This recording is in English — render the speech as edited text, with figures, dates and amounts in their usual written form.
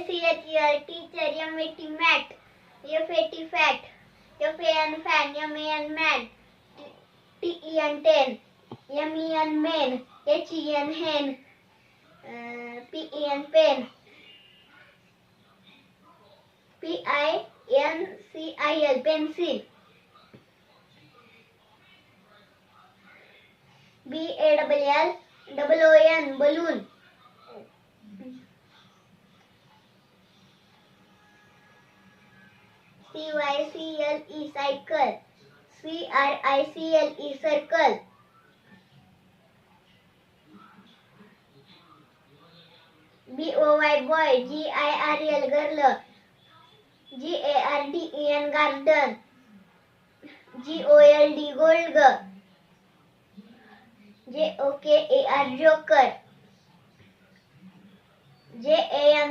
TEACHER teacher, MAT mat, FAT fat, FAN fan, MAN man, TEN ten, MEN men, HEN hen, PEN pen, PINCIL pencil, BALLON balloon, CYCLE cycle, CRICLE circle, BOY boy, GIRL girl, GARDEN garden, GOLD gold, JOKER joker, JAM